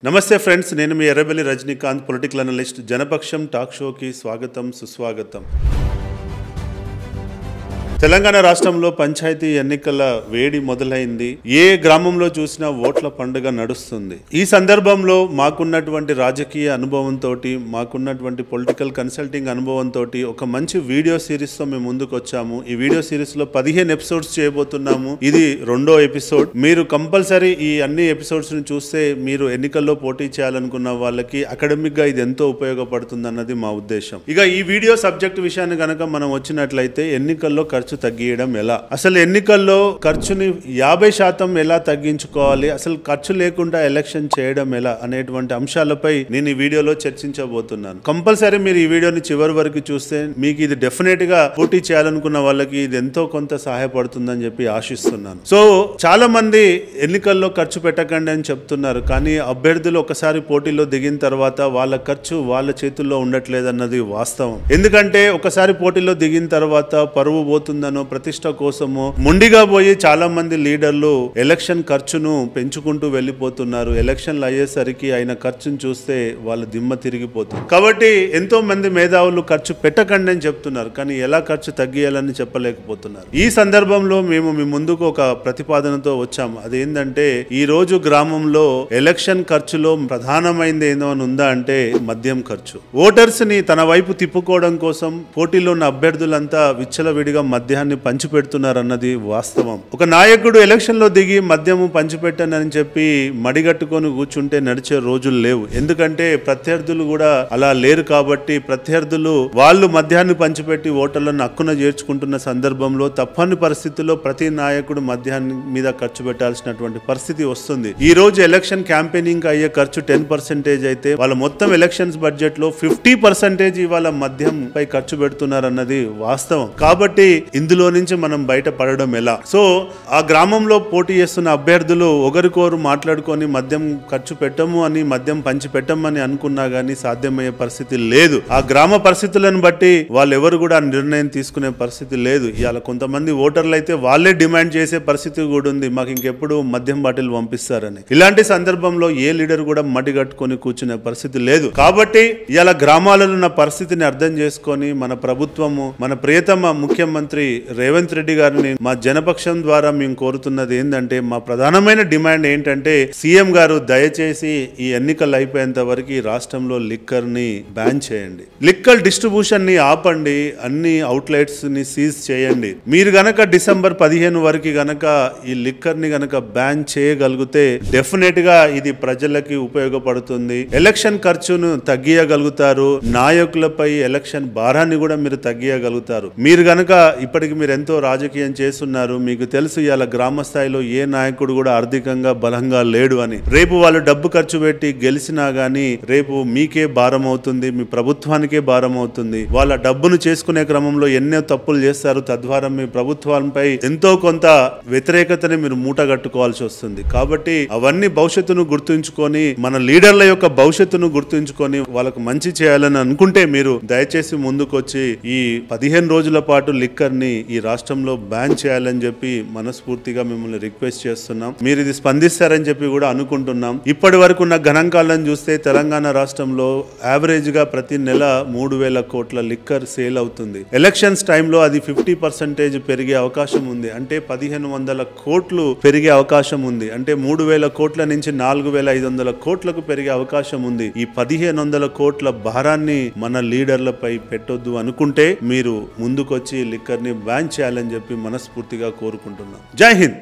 నమస్తే ఫ్రెండ్స్, నేను మీ Errabelli Rajinikanth, political analyst. Janapaksham talk షోకి స్వాగతం, సుస్వాగతం. తెలంగాణ రాష్ట్రంలో పంచాయతీ ఎన్నికల వేడి మొదలైంది. ఏ గ్రామంలో చూసినా ఓట్ల పండుగ నడుస్తుంది. ఈ సందర్భంలో మాకున్నటువంటి రాజకీయ అనుభవంతో, మాకున్నటువంటి పొలిటికల్ కన్సల్టింగ్ అనుభవంతో ఒక మంచి వీడియో సిరీస్తో మేము ముందుకు వచ్చాము. ఈ వీడియో సిరీస్లో 15 ఎపిసోడ్స్ చేయబోతున్నాము. ఇది 2వ ఎపిసోడ్. మీరు కంపల్సరీ ఈ అన్ని ఎపిసోడ్స్ని చూస్తే మీరు ఎన్నికల్లో పోటీ చేయాలనుకున్న వాళ్ళకి అకాడమిక్గా ఇది ఎంతో ఉపయోగపడుతుంది అన్నది మా ఉద్దేశం. ఇక ఈ వీడియో సబ్జెక్ట్ విషయాన్ని కనుక మనం వచ్చినట్లయితే, ఎన్నికల్లో ఖర్చు తగ్గియడం ఎలా, అసలు ఎన్నికల్లో ఖర్చుని 50% ఎలా తగ్గించుకోవాలి, అసలు ఖర్చు లేకుండా ఎలక్షన్ చేయడం ఎలా అనేటువంటి అంశాలపై నేను ఈ వీడియోలో చర్చించబోతున్నాను. కంపల్సరీ మీరు ఈ వీడియోని చివరి వరకు చూస్తే మీకు ఇది డెఫినెట్ గా పోటీ చేయాలనుకున్న వాళ్ళకి ఇది ఎంతో కొంత సహాయపడుతుందని చెప్పి ఆశిస్తున్నాను. సో చాలా మంది ఎన్నికల్లో ఖర్చు పెట్టకండి అని చెప్తున్నారు, కానీ అభ్యర్థులు ఒకసారి పోటీలో దిగిన తర్వాత వాళ్ళ ఖర్చు వాళ్ళ చేతుల్లో ఉండట్లేదు అన్నది వాస్తవం. ఎందుకంటే ఒకసారి పోటీలో దిగిన తర్వాత పరువు పోతుందనో ప్రతిష్ట కోసమో ముండిగా పోయి చాలా మంది లీడర్లు ఎలక్షన్ ఖర్చును పెంచుకుంటూ వెళ్ళిపోతున్నారు. ఎలక్షన్లు అయ్యేసరికి అయిన ఖర్చును చూస్తే వాళ్ళ దిమ్మ తిరిగిపోతుంది. కాబట్టి ఎంతో మంది మేధావులు ఖర్చు పెట్టకండి అని చెప్తున్నారు, కానీ ఎలా ఖర్చు తగ్గియాలని చెప్పలేకపోతున్నారు. ఈ సందర్భంలో మేము మీ ముందుకు ఒక ప్రతిపాదనతో వచ్చాము. అదేంటంటే, ఈ రోజు గ్రామంలో ఎలక్షన్ ఖర్చులో ప్రధానమైనది ఏదో అని ఉందా అంటే మద్యం ఖర్చు. ఓటర్స్ ని తన వైపు తిప్పుకోవడం కోసం పోటీలో ఉన్న అభ్యర్థులంతా విచ్చలవిడిగా మద్యాన్ని పంచిపెడుతున్నారు అన్నది వాస్తవం. ఒక నాయకుడు ఎలక్షన్ లో దిగి మద్యము పంచిపెట్టానని చెప్పి మడిగట్టుకొని కూర్చుంటే నడిచే రోజులు లేవు. ఎందుకంటే ప్రత్యర్థులు కూడా అలా లేరు. కాబట్టి ప్రత్యర్థులు వాళ్ళు మద్యాన్ని పంచిపెట్టి ఓటర్లను హక్కున చేర్చుకుంటున్న సందర్భంలో తప్పని పరిస్థితుల్లో ప్రతి నాయకుడు మద్యాన్ని మీద ఖర్చు పెట్టాల్సినటువంటి పరిస్థితి వస్తుంది. ఈ రోజు ఎలక్షన్ క్యాంపెయినింగ్ అయ్యే ఖర్చు 10% అయితే, వాళ్ళ మొత్తం ఎలక్షన్స్ బడ్జెట్ లో 50% ఇవాళ మద్యం పై ఖర్చు పెడుతున్నారు అన్నది వాస్తవం. కాబట్టి ఇందులో నుంచి మనం బయటపడడం ఎలా? సో ఆ గ్రామంలో పోటీ చేస్తున్న అభ్యర్థులు ఒకరికొరు మాట్లాడుకొని మద్యం ఖర్చు పెట్టము అని, మద్యం పంచి పెట్టమని అనుకున్నా గానీ సాధ్యమయ్యే పరిస్థితి లేదు. ఆ గ్రామ పరిస్థితులను బట్టి వాళ్ళెవరు కూడా నిర్ణయం తీసుకునే పరిస్థితి లేదు. ఇవాళ కొంతమంది ఓటర్లు అయితే వాళ్ళే డిమాండ్ చేసే పరిస్థితి కూడా ఉంది, మాకు ఇంకెప్పుడు మద్యం బాటిల్ పంపిస్తారని. ఇలాంటి సందర్భంలో ఏ లీడర్ కూడా మడి కట్టుకొని కూర్చునే పరిస్థితి లేదు. కాబట్టి ఇవాళ గ్రామాలలో ఉన్న పరిస్థితిని అర్థం చేసుకొని మన ప్రభుత్వము, మన ప్రియతమ ముఖ్యమంత్రి రేవంత్ రెడ్డి గారిని మా జనపక్షం ద్వారా మేము కోరుతున్నది ఏంటంటే, మా ప్రధానమైన డిమాండ్ ఏంటంటే, సీఎం గారు దయచేసి ఈ ఎన్నికలు అయిపోయేంత వరకు ఈ రాష్ట్రంలో లిక్కర్ ని బ్యాన్ చేయండి. లిక్కర్ డిస్ట్రిబ్యూషన్ ని ఆపండి. అన్ని అవుట్లెట్స్ ని సీజ్ చేయండి. మీరు గనక డిసెంబర్ 15 వరకు గనక ఈ లిక్కర్ ని గనక బ్యాన్ చేయగలిగితే డెఫినెట్ గా ఇది ప్రజలకి ఉపయోగపడుతుంది. ఎలక్షన్ ఖర్చును తగ్గియగలుగుతారు. నాయకులపై ఎలక్షన్ భారాన్ని కూడా మీరు తగ్గియగలుగుతారు. మీరు గనక ఇప్పటికి మీరు ఎంతో రాజకీయం చేస్తున్నారు, మీకు తెలుసు ఇవాళ గ్రామ స్థాయిలో ఏ నాయకుడు కూడా ఆర్థికంగా బలంగా లేడు అని. రేపు వాళ్ళు డబ్బు ఖర్చు పెట్టి గెలిచినా గానీ రేపు మీకే భారం అవుతుంది, మీ ప్రభుత్వానికే భారం అవుతుంది. వాళ్ళ డబ్బును చేసుకునే క్రమంలో ఎన్నో తప్పులు చేస్తారు. తద్వారా మీ ప్రభుత్వాలపై ఎంతో కొంత వ్యతిరేకతని మీరు మూటగట్టుకోవాల్సి వస్తుంది. కాబట్టి అవన్నీ భవిష్యత్తును గుర్తుంచుకొని, మన లీడర్ల యొక్క భవిష్యత్తును గుర్తుంచుకొని వాళ్ళకు మంచి చేయాలని అనుకుంటే మీరు దయచేసి ముందుకొచ్చి ఈ 15 రోజుల పాటు లిక్కర్ ని ఈ రాష్ట్రంలో బ్యాన్ చేయాలని చెప్పి మనస్ఫూర్తిగా మిమ్మల్ని రిక్వెస్ట్ చేస్తున్నాం. మీరు ఇది స్పందిస్తారని చెప్పి కూడా అనుకుంటున్నాం. ఇప్పటి వరకు ఉన్న గణాంకాలను చూస్తే తెలంగాణ రాష్ట్రంలో యావరేజ్ గా ప్రతి నెల 3,000 కోట్ల లిక్కర్ సేల్ అవుతుంది. ఎలక్షన్స్ టైంలో అది 50% పెరిగే అవకాశం ఉంది. అంటే 1,500 కోట్లు పెరిగే అవకాశం ఉంది. అంటే 3,000 కోట్ల నుంచి 4,500 కోట్లకు పెరిగే అవకాశం ఉంది. ఈ 1,500 కోట్ల భారాన్ని మన లీడర్లపై పెట్టొద్దు అనుకుంటే మీరు ముందుకొచ్చి లిక్కర్ ని బ్యాన్ చేయాలని చెప్పి మనస్ఫూర్తిగా కోరుకుంటున్నాం. జై హింద్.